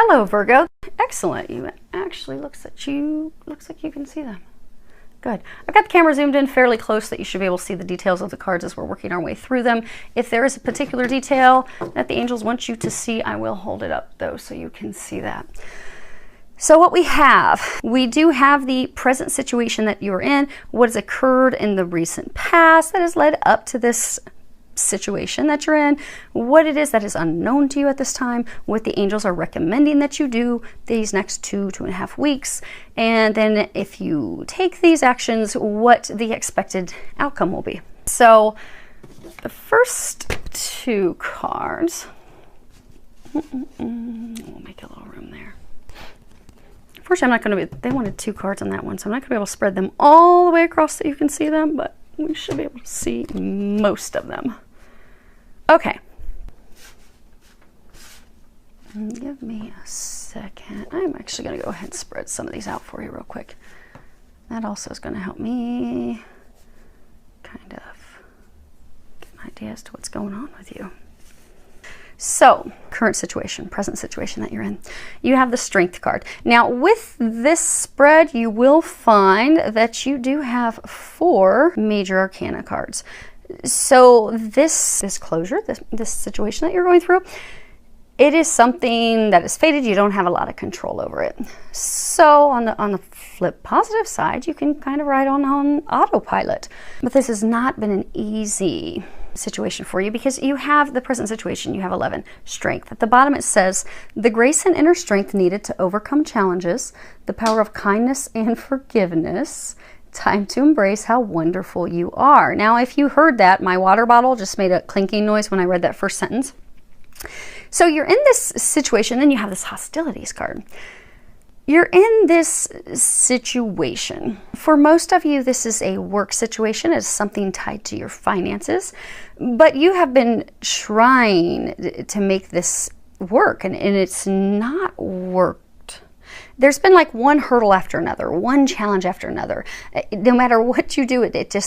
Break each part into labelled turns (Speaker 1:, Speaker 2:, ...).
Speaker 1: Hello, Virgo. Excellent. You actually looks like you can see them. Good. I've got the camera zoomed in fairly close that you should be able to see the details of the cards as we're working our way through them. If there is a particular detail that the angels want you to see, I will hold it up though so you can see that. So what we do have the present situation that you're in, what has occurred in the recent past that has led up to this situation that you're in, what it is that is unknown to you at this time, what the angels are recommending that you do these next 2.5 weeks, and then if you take these actions, what the expected outcome will be. So the first 2 cards, we'll make a little room there. Unfortunately, I'm not going to be, they wanted 2 cards on that one, so I'm not going to be able to spread them all the way across so you can see them, but we should be able to see most of them. Okay. Give me a second. I'm actually going to go ahead and spread some of these out for you real quick. That also is going to help me kind of get an idea as to what's going on with you. So, current situation, present situation that you're in. You have the Strength card. Now, with this spread, you will find that you do have 4 major arcana cards. So, this closure, this situation that you're going through, it is something that is fated. You don't have a lot of control over it. So, on the flip positive side, you can kind of ride on autopilot. But this has not been an easy situation for you because you have the present situation. You have 11, strength. At the bottom it says, the grace and inner strength needed to overcome challenges, the power of kindness and forgiveness, time to embrace how wonderful you are. Now, if you heard that, my water bottle just made a clinking noise when I read that first sentence. So you're in this situation, then you have this hostilities card. You're in this situation. For most of you, this is a work situation. It's something tied to your finances. But you have been trying to make this work, and it's not worked. There's been like one hurdle after another, one challenge after another. No matter what you do, it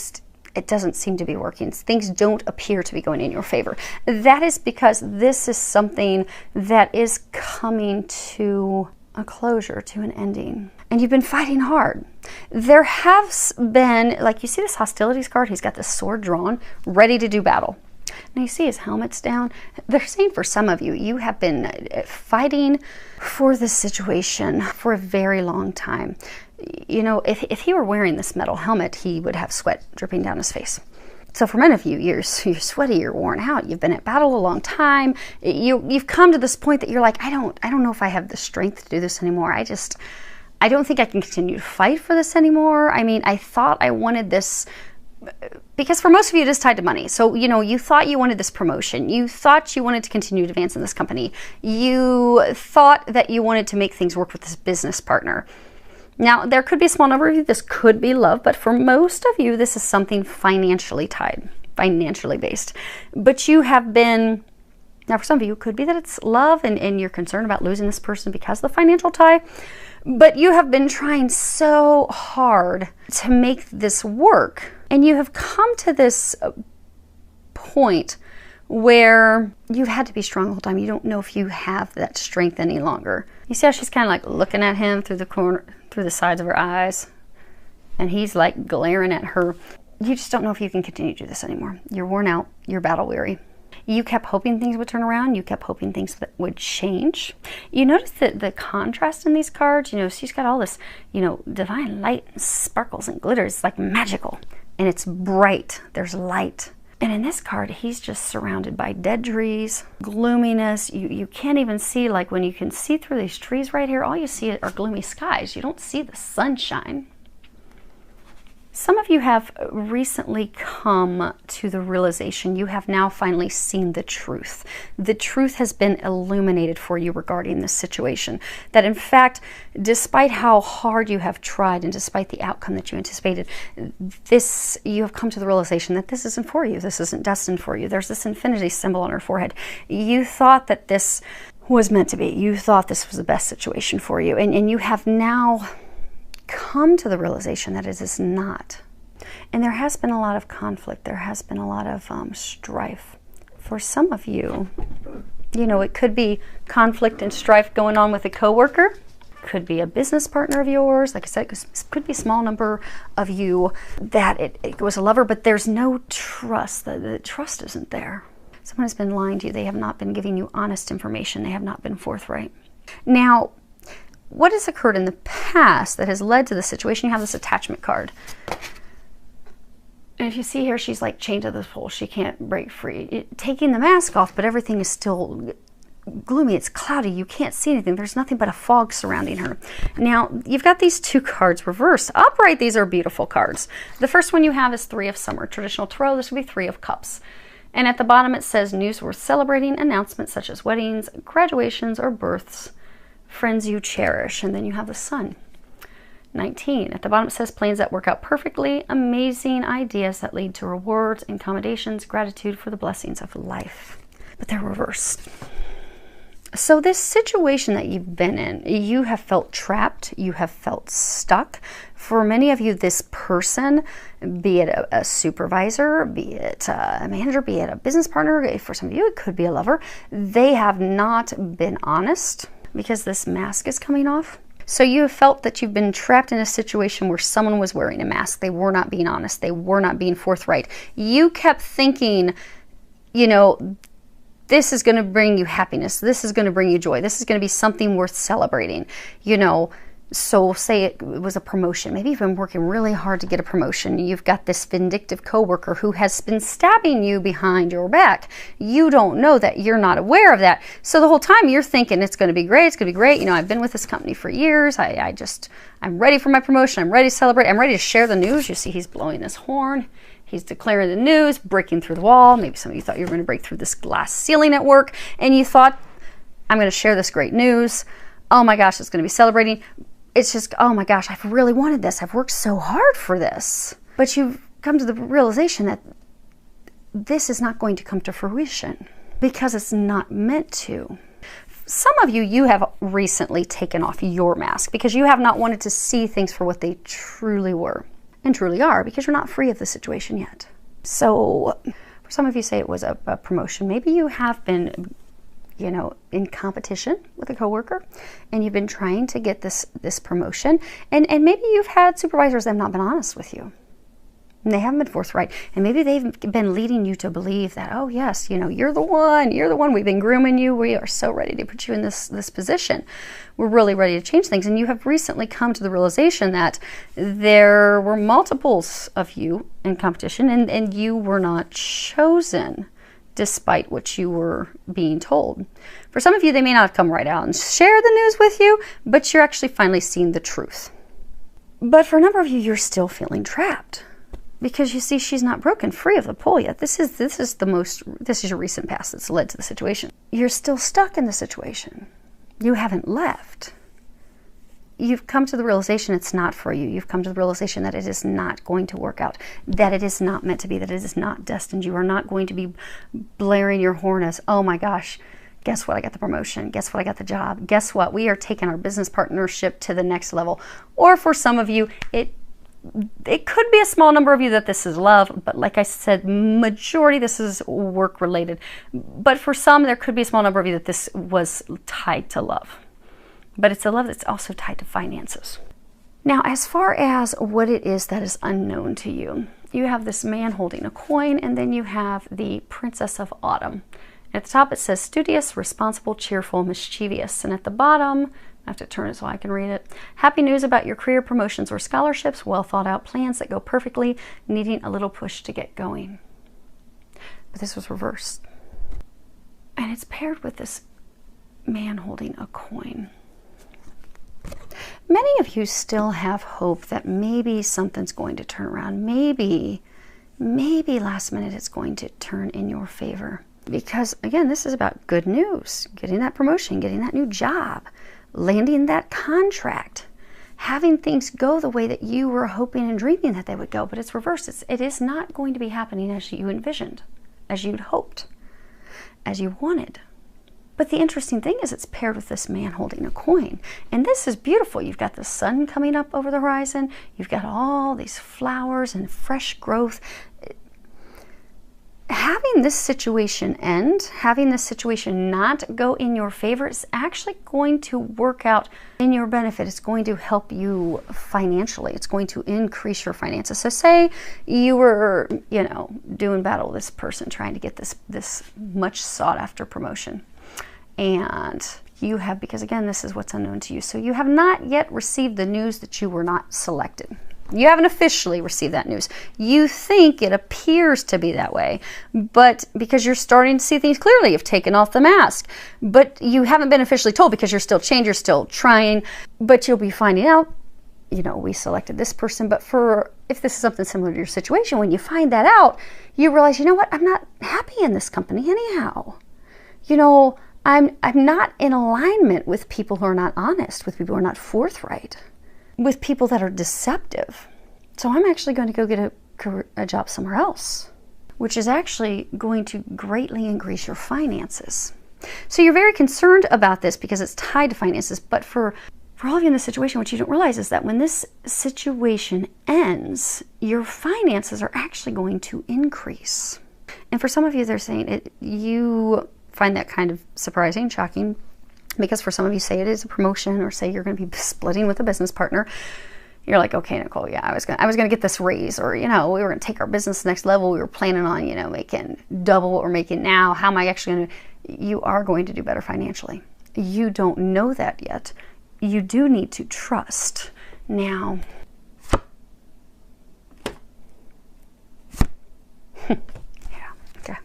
Speaker 1: doesn't seem to be working. Things don't appear to be going in your favor. That is because this is something that is coming to a closure, to an ending. And you've been fighting hard. There has been, like you see this hostilities card, he's got this sword drawn, ready to do battle. Now you see his helmet's down. They're saying for some of you, you have been fighting for this situation for a very long time. You know, if he were wearing this metal helmet, he would have sweat dripping down his face. So for many of you, you're sweaty, you're worn out, you've been at battle a long time. You've come to this point that you're like, I don't know if I have the strength to do this anymore. I don't think I can continue to fight for this anymore. I mean, I thought I wanted this, because for most of you it is tied to money. So, you know, you thought you wanted this promotion. You thought you wanted to continue to advance in this company. You thought that you wanted to make things work with this business partner. Now, there could be a small number of you, this could be love, but for most of you, this is something financially tied, financially based. But you have been, now for some of you, it could be that it's love and you're concerned about losing this person because of the financial tie, but you have been trying so hard to make this work, and you have come to this point where you've had to be strong the whole time. You don't know if you have that strength any longer. You see how she's kind of like looking at him through the corner, through the sides of her eyes, and he's like glaring at her. You just don't know if you can continue to do this anymore. You're worn out, you're battle weary. You kept hoping things would turn around, you kept hoping things that would change. You notice that the contrast in these cards, you know, she's got all this, you know, divine light and sparkles and glitters. It's like magical, and it's bright, there's light. And in this card, he's just surrounded by dead trees, gloominess. You can't even see, like when you can see through these trees right here, all you see are gloomy skies. You don't see the sunshine. Some of you have recently come to the realization you have now finally seen the truth. The truth has been illuminated for you regarding this situation. That in fact, despite how hard you have tried and despite the outcome that you anticipated, you have come to the realization that this isn't for you. This isn't destined for you. There's this infinity symbol on her forehead. You thought that this was meant to be. You thought this was the best situation for you. And you have now come to the realization that it is not. And there has been a lot of conflict. There has been a lot of strife. For some of you, You know, it could be conflict and strife going on with a coworker. Could be a business partner of yours. Like I said, it could be a small number of you that it was a lover, but there's no trust. The trust isn't there. Someone has been lying to you. They have not been giving you honest information. They have not been forthright. Now, what has occurred in the past that has led to this situation? You have this attachment card. And if you see here, she's like chained to this pole. She can't break free. Taking the mask off, but everything is still gloomy. It's cloudy. You can't see anything. There's nothing but a fog surrounding her. Now, you've got these two cards reversed. Upright, these are beautiful cards. The first one you have is Three of Summer. Traditional tarot, this would be Three of Cups. And at the bottom it says news worth celebrating, announcements such as weddings, graduations, or births, friends you cherish. And then you have the Sun. 19. At the bottom it says plans that work out perfectly, amazing ideas that lead to rewards and commendations, gratitude for the blessings of life. But they're reversed. So this situation that you've been in, you have felt trapped, you have felt stuck. For many of you, this person, be it a supervisor, be it a manager, be it a business partner, for some of you, it could be a lover, they have not been honest because this mask is coming off. So you have felt that you've been trapped in a situation where someone was wearing a mask. They were not being honest. They were not being forthright. You kept thinking, you know, this is going to bring you happiness. This is going to bring you joy. This is going to be something worth celebrating. You know, so say it was a promotion. Maybe you've been working really hard to get a promotion. You've got this vindictive coworker who has been stabbing you behind your back. You don't know that. You're not aware of that. So the whole time you're thinking it's going to be great. It's going to be great. You know, I've been with this company for years. I'm ready for my promotion. I'm ready to celebrate. I'm ready to share the news. You see, he's blowing this horn. He's declaring the news, breaking through the wall. Maybe some of you thought you were going to break through this glass ceiling at work, and you thought, I'm going to share this great news. Oh my gosh, it's going to be celebrating. It's just, oh my gosh, I've really wanted this. I've worked so hard for this. But you've come to the realization that this is not going to come to fruition because it's not meant to. Some of you, you have recently taken off your mask because you have not wanted to see things for what they truly were. And truly are, because you're not free of the situation yet. So for some of you, say it was a promotion. Maybe you have been, you know, in competition with a coworker and you've been trying to get this promotion. And maybe you've had supervisors that have not been honest with you. And they haven't been forthright. And maybe they've been leading you to believe that, oh yes, you know, you're the one, we've been grooming you, we are so ready to put you in this position. We're really ready to change things. And you have recently come to the realization that there were multiples of you in competition and you were not chosen despite what you were being told. For some of you, they may not have come right out and share the news with you, but you're actually finally seeing the truth. But for a number of you, you're still feeling trapped. Because you see, she's not broken free of the pole yet. This is your recent past that's led to the situation. You're still stuck in the situation. You haven't left. You've come to the realization it's not for you. You've come to the realization that it is not going to work out, that it is not meant to be, that it is not destined. You are not going to be blaring your horn as, oh my gosh, guess what? I got the promotion. Guess what? I got the job. Guess what? We are taking our business partnership to the next level. Or for some of you, it could be a small number of you that this is love, but like I said, majority this is work related. But for some, there could be a small number of you that this was tied to love. But it's a love that's also tied to finances. Now, as far as what it is that is unknown to you, you have this man holding a coin, and then you have the Princess of Autumn. At the top it says studious, responsible, cheerful, mischievous. And at the bottom, I have to turn it so I can read it. Happy news about your career promotions or scholarships, well thought out plans that go perfectly, needing a little push to get going. But this was reversed. And it's paired with this man holding a coin. Many of you still have hope that maybe something's going to turn around. Maybe last minute it's going to turn in your favor. Because again, this is about good news, getting that promotion, getting that new job, landing that contract, having things go the way that you were hoping and dreaming that they would go, but it's reversed. It is not going to be happening as you envisioned, as you'd hoped, as you wanted. But the interesting thing is it's paired with this man holding a coin. And this is beautiful. You've got the sun coming up over the horizon. You've got all these flowers and fresh growth. But it's reversed. It is not going to be happening as you envisioned, as you'd hoped, as you wanted. But the interesting thing is it's paired with this man holding a coin. And this is beautiful. You've got the sun coming up over the horizon. You've got all these flowers and fresh growth. having this situation end, having this situation not go in your favor, is actually going to work out in your benefit. It's going to help you financially. It's going to increase your finances. So say you were, you know, doing battle with this person, trying to get this much sought after promotion. And you have, because again, this is what's unknown to you. So you have not yet received the news that you were not selected. You haven't officially received that news. You think it appears to be that way, but because you're starting to see things clearly, you've taken off the mask, but you haven't been officially told because you're still changed, you're still trying, but you'll be finding out, you know, we selected this person. But if this is something similar to your situation, when you find that out, you realize, you know what, I'm not happy in this company anyhow. You know, I'm not in alignment with people who are not honest, with people who are not forthright, with people that are deceptive. So I'm actually going to go get a job somewhere else, which is actually going to greatly increase your finances. So you're very concerned about this because it's tied to finances. But for all of you in this situation, what you don't realize is that when this situation ends, your finances are actually going to increase. And for some of you, they're saying you find that kind of surprising, shocking, because for some of you, say it is a promotion, or say you're going to be splitting with a business partner. You're like, okay, Nicole, yeah, I was gonna get this raise, or, you know, we were gonna take our business to the next level. We were planning on, you know, making double what we're making now. How am I actually gonna? You are going to do better financially. You don't know that yet. You do need to trust. Now, yeah, okay.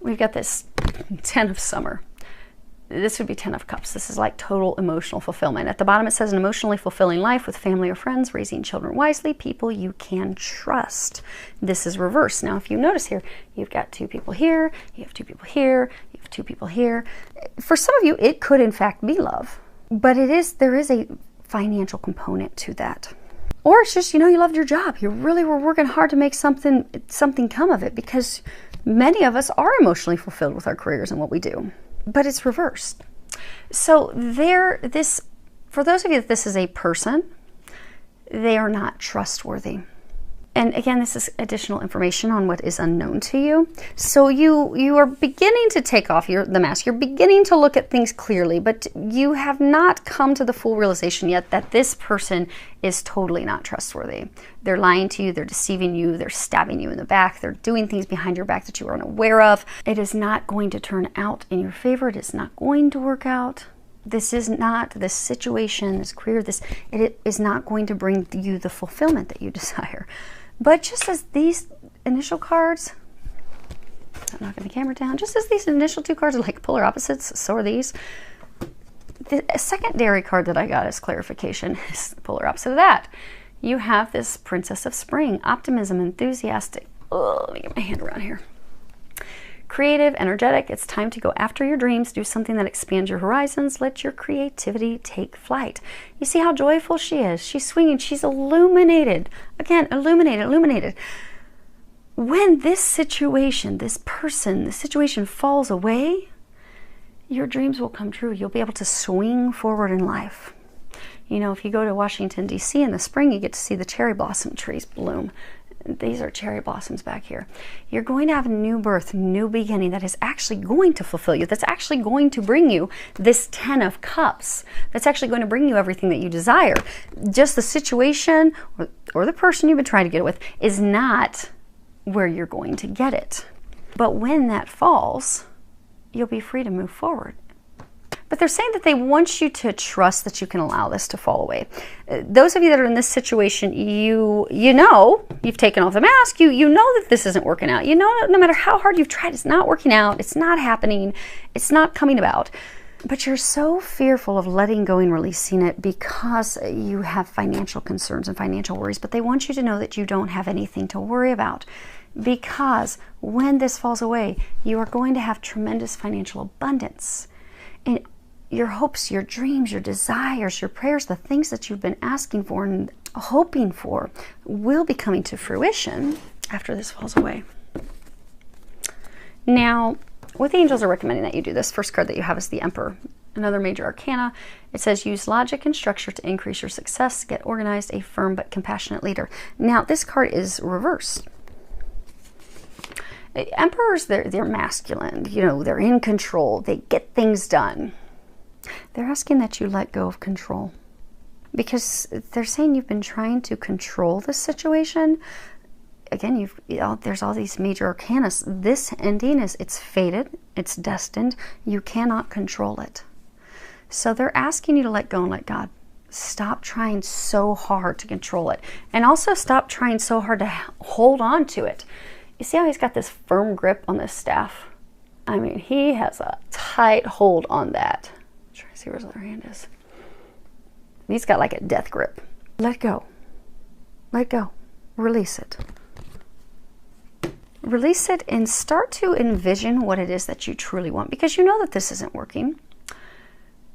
Speaker 1: We've got this 10 of summer. This would be 10 of cups. This is like total emotional fulfillment. At the bottom it says an emotionally fulfilling life with family or friends, raising children wisely, people you can trust. This is reverse. Now if you notice here, you've got 2 people here, you have 2 people here, you have 2 people here. For some of you, it could in fact be love, but there is a financial component to that. Or it's just, you know, you loved your job. You really were working hard to make something come of it, because many of us are emotionally fulfilled with our careers and what we do. But it's reversed. So for those of you that this is a person, they are not trustworthy. And again, this is additional information on what is unknown to you. So you are beginning to take off the mask. You're beginning to look at things clearly, but you have not come to the full realization yet that this person is totally not trustworthy. They're lying to you, they're deceiving you, they're stabbing you in the back, they're doing things behind your back that you are unaware of. It is not going to turn out in your favor. It is not going to work out. This situation, this career, it is not going to bring you the fulfillment that you desire. But just as these initial cards, I'm knocking the camera down, just as these initial 2 cards are like polar opposites, so are these. The secondary card that I got as clarification is the polar opposite of that. You have this Princess of Spring, optimism, enthusiastic. Oh, let me get my hand around here. Creative, energetic, it's time to go after your dreams, do something that expands your horizons, let your creativity take flight. You see how joyful she is? She's swinging, she's illuminated. Again, illuminated. When this situation, this situation falls away, your dreams will come true. You'll be able to swing forward in life. You know, if you go to Washington, D.C. in the spring, you get to see the cherry blossom trees bloom. These are cherry blossoms back here. You're going to have a new birth, new beginning that is actually going to fulfill you. That's actually going to bring you this 10 of cups. That's actually going to bring you everything that you desire. Just the situation or the person you've been trying to get it with is not where you're going to get it. But when that falls, you'll be free to move forward. But they're saying that they want you to trust that you can allow this to fall away. Those of you that are in this situation, you know, you've taken off the mask, you know that this isn't working out. You know, no matter how hard you've tried, it's not working out, it's not happening, it's not coming about. But you're so fearful of letting go and releasing it because you have financial concerns and financial worries. But they want you to know that you don't have anything to worry about, because when this falls away, you are going to have tremendous financial abundance. And your hopes, your dreams, your desires, your prayers, the things that you've been asking for and hoping for will be coming to fruition after this falls away. Now, what the angels are recommending that you do, this first card that you have is the Emperor. Another major arcana, it says use logic and structure to increase your success, get organized, a firm but compassionate leader. Now this card is reversed. Emperors, they're masculine, you know, they're in control, they get things done. They're asking that you let go of control, because they're saying you've been trying to control this situation. Again, there's all these major arcana. This ending it's fated, it's destined. You cannot control it. So they're asking you to let go and let God. Stop trying so hard to control it. And also stop trying so hard to hold on to it. You see how he's got this firm grip on this staff? I mean, he has a tight hold on that. I'm trying to see where his other hand is. He's got like a death grip. Let go. Let go. Release it. Release it and start to envision what it is that you truly want, because you know that this isn't working.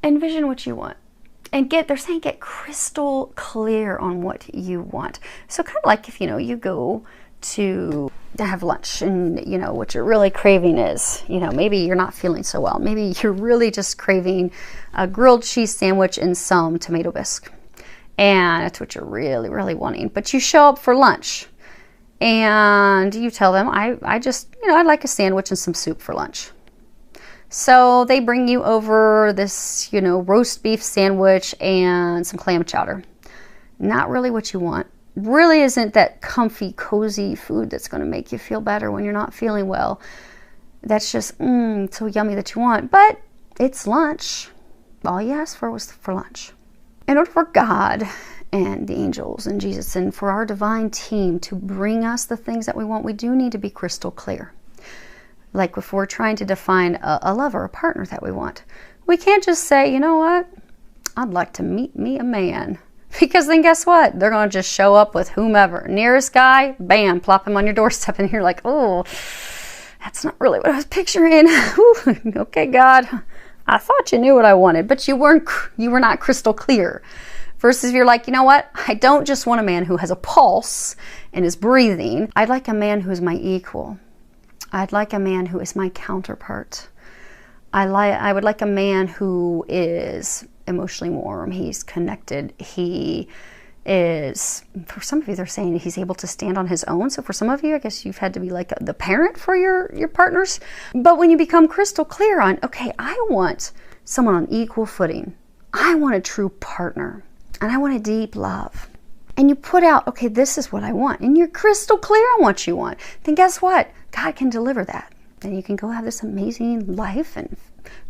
Speaker 1: Envision what you want. And they're saying get crystal clear on what you want. So kind of like if, you know, you go to have lunch and, you know, what you're really craving is, you know, maybe you're not feeling so well. Maybe you're really just craving a grilled cheese sandwich and some tomato bisque. And that's what you're really, really wanting. But you show up for lunch and you tell them, I just, you know, I'd like a sandwich and some soup for lunch. So they bring you over this, you know, roast beef sandwich and some clam chowder. Not really what you want. Really isn't that comfy, cozy food that's going to make you feel better when you're not feeling well. That's just so yummy that you want. But it's lunch. All you asked for was for lunch. In order for God and the angels and Jesus and for our divine team to bring us the things that we want, we do need to be crystal clear. Like if we're trying to define a lover, a partner that we want, we can't just say, you know what, I'd like to meet me a man. Because then guess what? They're going to just show up with whomever. Nearest guy, bam, plop him on your doorstep. And you're like, oh, that's not really what I was picturing. Okay, God, I thought you knew what I wanted, but you were not crystal clear. Versus if you're like, you know what? I don't just want a man who has a pulse and is breathing. I'd like a man who is my equal. I'd like a man who is my counterpart. I would like a man who is emotionally warm. He's connected. He is, for some of you, they're saying he's able to stand on his own. So for some of you, I guess you've had to be like the parent for your partners. But when you become crystal clear on, okay, I want someone on equal footing. I want a true partner. And I want a deep love. And you put out, okay, this is what I want. And you're crystal clear on what you want. Then guess what? God can deliver that. Then you can go have this amazing life and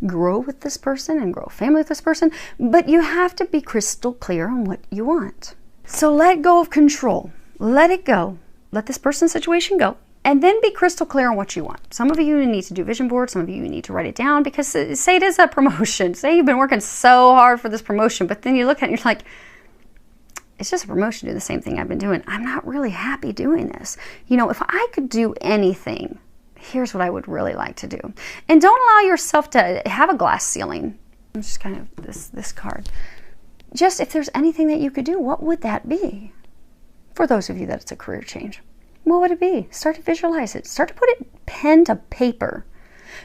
Speaker 1: grow with this person and grow a family with this person. But you have to be crystal clear on what you want. So let go of control. Let it go. Let this person's situation go. And then be crystal clear on what you want. Some of you need to do vision boards. Some of you need to write it down, because say it is a promotion. Say you've been working so hard for this promotion, but then you look at it and you're like, it's just a promotion to do the same thing I've been doing. I'm not really happy doing this. You know, if I could do anything, here's what I would really like to do. And don't allow yourself to have a glass ceiling. It's just kind of this card. Just if there's anything that you could do, what would that be? For those of you that it's a career change. What would it be? Start to visualize it. Start to put it pen to paper,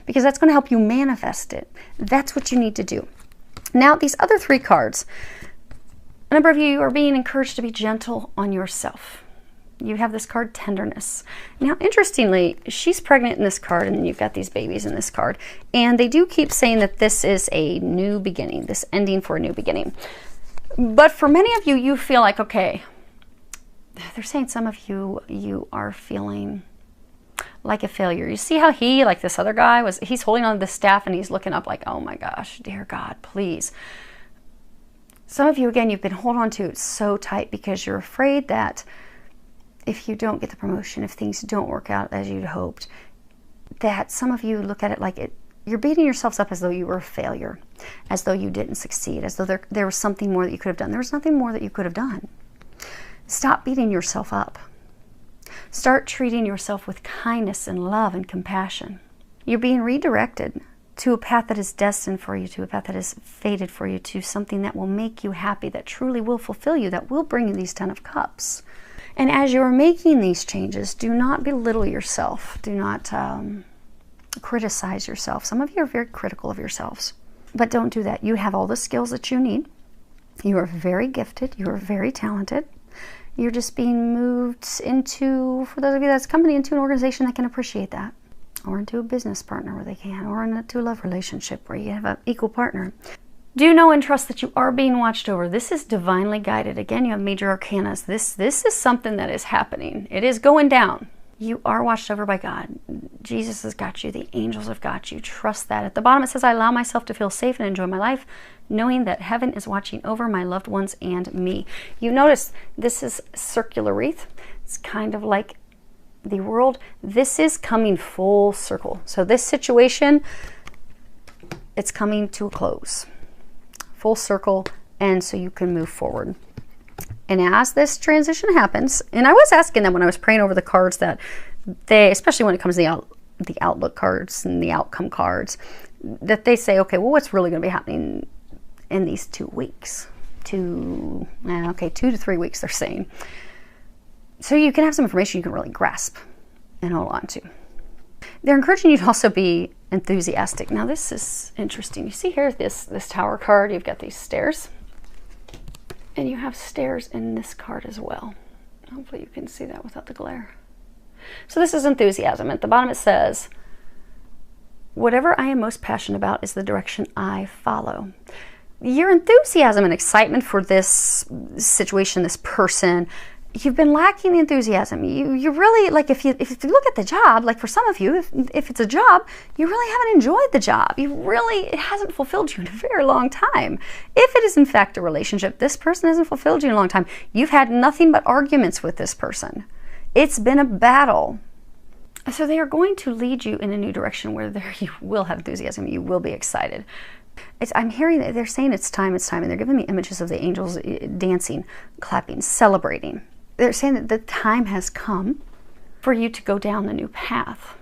Speaker 1: because that's going to help you manifest it. That's what you need to do. Now, these other three cards, a number of you are being encouraged to be gentle on yourself. You have this card, tenderness. Now, interestingly, she's pregnant in this card, and you've got these babies in this card. And they do keep saying that this is a new beginning, this ending for a new beginning. But for many of you, you feel like, okay, they're saying some of you are feeling like a failure. You see how he, like this other guy, he's holding on to the staff and he's looking up like, oh my gosh, dear God, please. Some of you, again, you've been holding on to it so tight because you're afraid that if you don't get the promotion, if things don't work out as you'd hoped, that some of you look at it like you're beating yourselves up as though you were a failure, as though you didn't succeed, as though there was something more that you could have done. There was nothing more that you could have done. Stop beating yourself up. Start treating yourself with kindness and love and compassion. You're being redirected to a path that is destined for you, to a path that is fated for you, to something that will make you happy, that truly will fulfill you, that will bring you these 10 of Cups. And as you're making these changes, do not belittle yourself. Do not criticize yourself. Some of you are very critical of yourselves. But don't do that. You have all the skills that you need. You are very gifted. You are very talented. You're just being moved into, for those of you that's company, into an organization that can appreciate that, or into a business partner where they can, or into a love relationship where you have an equal partner. Do know and trust that you are being watched over. This is divinely guided. Again, you have major arcanas. This is something that is happening. It is going down. You are watched over by God. Jesus has got you. The angels have got you. Trust that. At the bottom it says, I allow myself to feel safe and enjoy my life, knowing that heaven is watching over my loved ones and me. You notice this is circular wreath. It's kind of like the world. This is coming full circle. So this situation, it's coming to a close. Full circle, and so you can move forward. And as this transition happens, and I was asking them when I was praying over the cards that they, especially when it comes to the outlook cards and the outcome cards, that they say, okay, well, what's really going to be happening in these 2 weeks? 2 to 3 weeks, they're saying. So you can have some information you can really grasp and hold on to. They're encouraging you to also be enthusiastic. Now, this is interesting. You see here, this Tower card, you've got these stairs. And you have stairs in this card as well. Hopefully you can see that without the glare. So this is enthusiasm. At the bottom it says, whatever I am most passionate about is the direction I follow. Your enthusiasm and excitement for this situation, this person, you've been lacking the enthusiasm. You really, like, if you look at the job, like for some of you, if it's a job, you really haven't enjoyed the job. It hasn't fulfilled you in a very long time. If it is in fact a relationship, this person hasn't fulfilled you in a long time. You've had nothing but arguments with this person. It's been a battle. So they are going to lead you in a new direction where you will have enthusiasm. You will be excited. I'm hearing that they're saying it's time, and they're giving me images of the angels dancing, clapping, celebrating. They're saying that the time has come for you to go down the new path.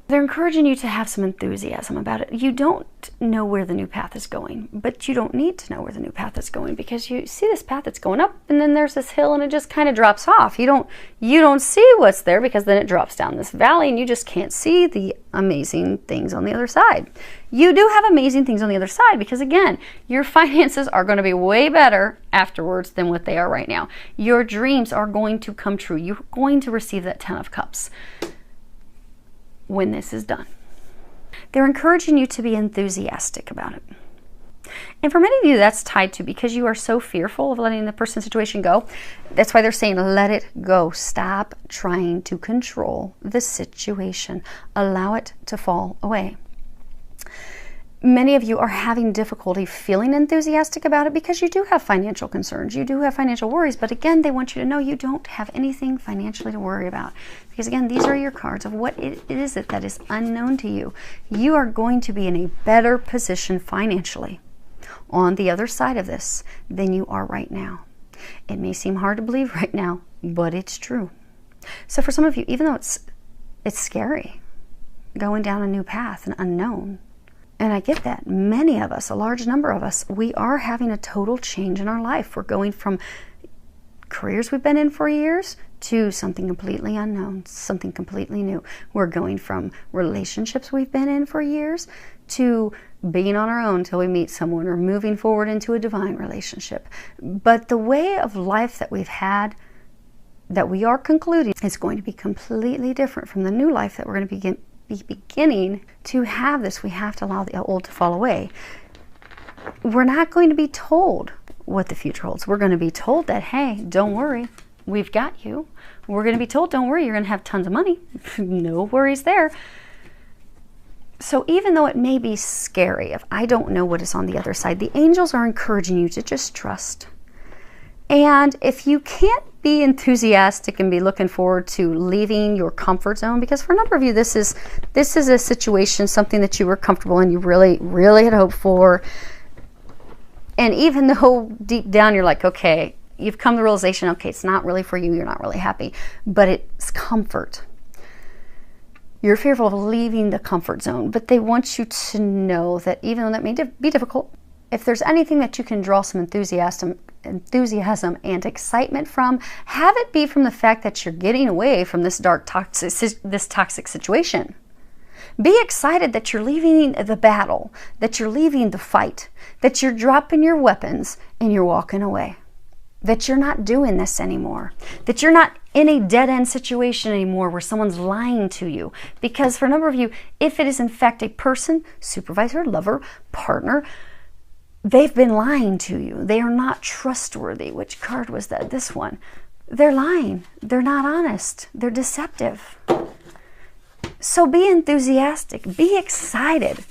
Speaker 1: They're encouraging you to have some enthusiasm about it. You don't know where the new path is going, but you don't need to know where the new path is going, because you see this path that's going up, and then there's this hill and it just kind of drops off. You don't see what's there, because then it drops down this valley and you just can't see the amazing things on the other side. You do have amazing things on the other side, because again, your finances are going to be way better afterwards than what they are right now. Your dreams are going to come true. You're going to receive that 10 of Cups when this is done. They're encouraging you to be enthusiastic about it. And for many of you, that's tied to because you are so fearful of letting the person's situation go. That's why they're saying, let it go. Stop trying to control the situation. Allow it to fall away. Many of you are having difficulty feeling enthusiastic about it because you do have financial concerns. You do have financial worries. But again, they want you to know you don't have anything financially to worry about. Because again, these are your cards of what it is that is unknown to you. You are going to be in a better position financially on the other side of this than you are right now. It may seem hard to believe right now, but it's true. So for some of you, even though it's scary going down a new path, an unknown, and I get that. Many of us, a large number of us, we are having a total change in our life. We're going from careers we've been in for years to something completely unknown, something completely new. We're going from relationships we've been in for years to being on our own until we meet someone, or moving forward into a divine relationship. But the way of life that we've had, that we are concluding, is going to be completely different from the new life that we're going to be beginning to have. This, we have to allow the old to fall away. We're not going to be told what the future holds. We're going to be told that, hey, don't worry, we've got you. We're going to be told, don't worry, you're going to have tons of money. No worries there. So even though it may be scary, if I don't know what is on the other side, the angels are encouraging you to just trust. And if you can't be enthusiastic and be looking forward to leaving your comfort zone, because for a number of you, this is a situation, something that you were comfortable in, you really, really had hoped for. And even though deep down you're like, okay, you've come to the realization, okay, it's not really for you, you're not really happy, but it's comfort. You're fearful of leaving the comfort zone, but they want you to know that even though that may be difficult, if there's anything that you can draw some enthusiasm and excitement from, have it be from the fact that you're getting away from this toxic situation. Be excited that you're leaving the battle, that you're leaving the fight, that you're dropping your weapons and you're walking away. That you're not doing this anymore. That you're not in a dead-end situation anymore where someone's lying to you. Because for a number of you, if it is in fact a person, supervisor, lover, partner, they've been lying to you. They are not trustworthy. Which card was that? This one. They're lying. They're not honest. They're deceptive. So be enthusiastic. Be excited.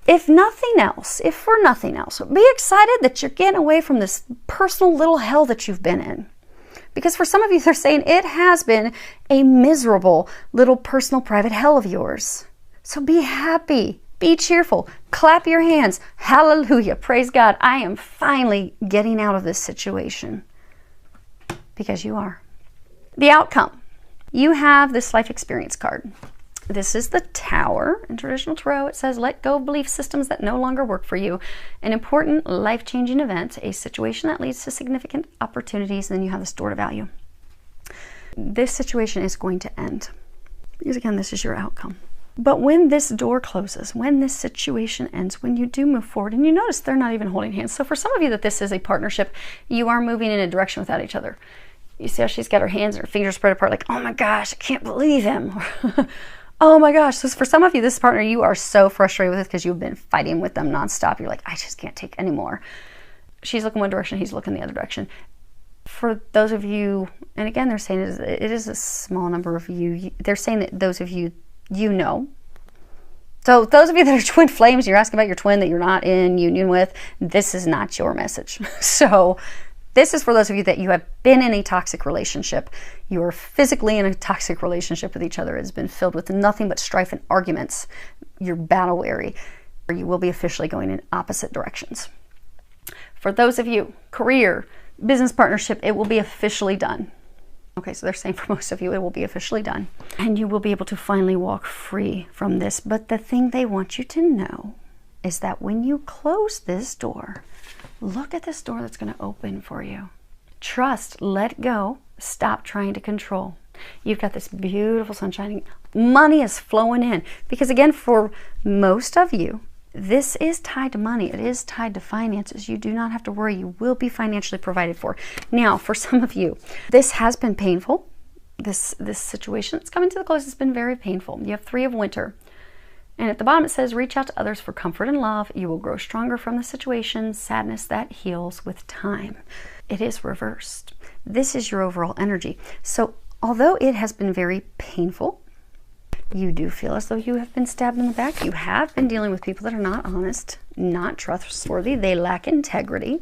Speaker 1: If nothing else, if for nothing else, be excited that you're getting away from this personal little hell that you've been in. Because for some of you, they're saying it has been a miserable little personal private hell of yours. So be happy, be cheerful, clap your hands, hallelujah, praise God. I am finally getting out of this situation. Because you are. The outcome. You have this life experience card. This is the Tower. In traditional tarot, it says, let go of belief systems that no longer work for you. An important life-changing event, a situation that leads to significant opportunities, and then you have this door to value. This situation is going to end. Because again, this is your outcome. But when this door closes, when this situation ends, when you do move forward, and you notice they're not even holding hands. So for some of you that this is a partnership, you are moving in a direction without each other. You see how she's got her hands and her fingers spread apart like, oh my gosh, I can't believe him. Oh my gosh. So for some of you, this partner, you are so frustrated with it because you've been fighting with them nonstop. You're like, I just can't take anymore. She's looking one direction, he's looking the other direction. For those of you, and again, they're saying it is a small number of you. They're saying that those of you, you know. So those of you that are twin flames, you're asking about your twin that you're not in union with, this is not your message. So this is for those of you that you have been in a toxic relationship. You are physically in a toxic relationship with each other. It's been filled with nothing but strife and arguments. You're battle weary. Or you will be officially going in opposite directions. For those of you, career, business partnership, it will be officially done. Okay, so they're saying for most of you, it will be officially done. And you will be able to finally walk free from this. But the thing they want you to know is that when you close this door, look at this door that's going to open for you. Trust, let go, stop trying to control. You've got this beautiful sun shining. Money is flowing in. Because again, for most of you, this is tied to money. It is tied to finances. You do not have to worry. You will be financially provided for. Now, for some of you, this has been painful. This situation that's coming to the close has been very painful. You have 3 of Winter. And at the bottom it says, reach out to others for comfort and love. You will grow stronger from the situation. Sadness that heals with time. It is reversed. This is your overall energy. So although it has been very painful, you do feel as though you have been stabbed in the back. You have been dealing with people that are not honest, not trustworthy. They lack integrity.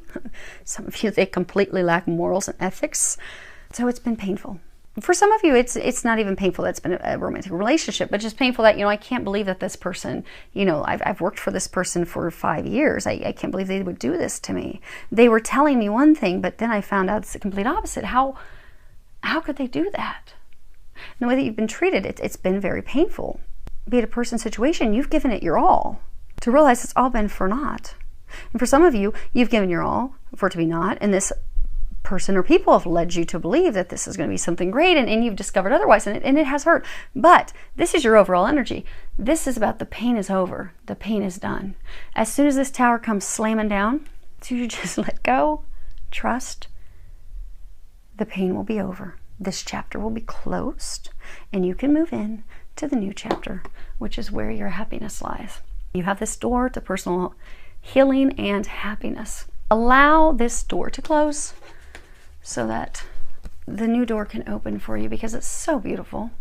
Speaker 1: Some of you, they completely lack morals and ethics. So it's been painful. For some of you, it's not even painful that it's been a romantic relationship, but just painful that, I can't believe that this person, I've worked for this person for 5 years. I can't believe they would do this to me. They were telling me one thing, but then I found out it's the complete opposite. How could they do that? And the way that you've been treated, it's been very painful. Be it a person situation, you've given it your all to realize it's all been for naught. And for some of you, you've given your all for it to be naught, and this person or people have led you to believe that this is going to be something great, and you've discovered otherwise, and it has hurt. But this is your overall energy. This is about the pain is over. The pain is done. As soon as this tower comes slamming down, so you just let go, trust, the pain will be over. This chapter will be closed, and you can move in to the new chapter, which is where your happiness lies. You have this door to personal healing and happiness. Allow this door to close so that the new door can open for you, because it's so beautiful.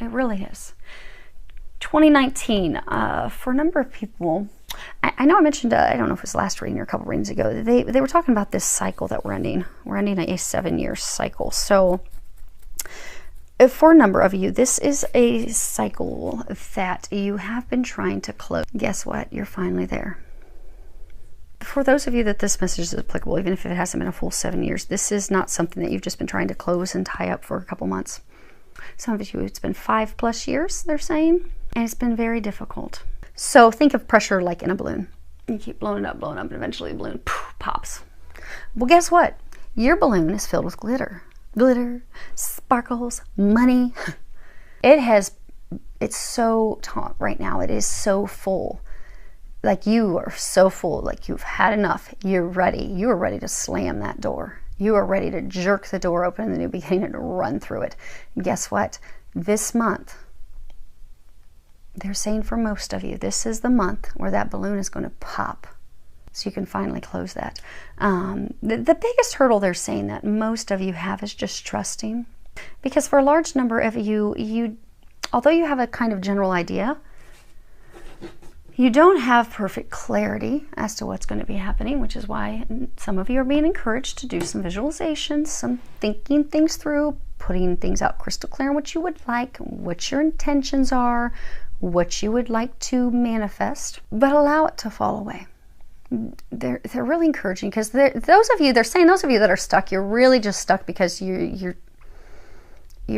Speaker 1: It really is. 2019, for a number of people, I know I mentioned, I don't know if it was last reading or a couple readings ago, they were talking about this cycle that we're ending. We're ending a 7-year cycle. So for a number of you, this is a cycle that you have been trying to close. Guess what? You're finally there. For those of you that this message is applicable, even if it hasn't been a full 7 years, this is not something that you've just been trying to close and tie up for a couple months. Some of you, it's been 5+ years, they're saying, and it's been very difficult. So think of pressure like in a balloon. You keep blowing it up, and eventually the balloon pops. Well, guess what? Your balloon is filled with glitter. Glitter, sparkles, money. It has it's so taut right now. It is so full. Like you are so full, like you've had enough. You're ready. You are ready to slam that door. You are ready to jerk the door open in the new beginning and run through it. And guess what? This month, they're saying for most of you, this is the month where that balloon is going to pop. So you can finally close that. The biggest hurdle they're saying that most of you have is just trusting. Because for a large number of you, although you have a kind of general idea, you don't have perfect clarity as to what's going to be happening, which is why some of you are being encouraged to do some visualizations, some thinking things through, putting things out crystal clear on what you would like, what your intentions are, what you would like to manifest, but allow it to fall away. They're really encouraging, because those of you that are stuck, you're really just stuck because you're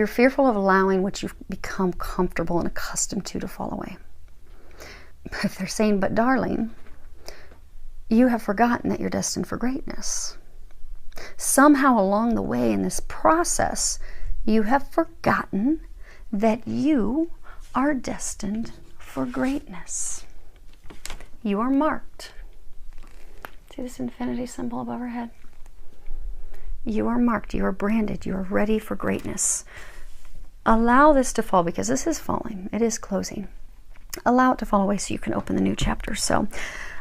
Speaker 1: fearful of allowing what you've become comfortable and accustomed to fall away. But they're saying, but darling, you have forgotten that you're destined for greatness. Somehow along the way in this process, you have forgotten that you are destined for greatness. You are marked. See this infinity symbol above her head? You are marked, you are branded, you are ready for greatness. Allow this to fall, because this is falling, it is closing. Allow it to fall away so you can open the new chapter. So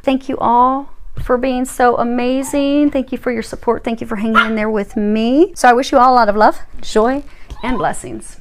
Speaker 1: thank you all for being so amazing. Thank you for your support. Thank you for hanging in there with me. So I wish you all a lot of love, joy, and blessings.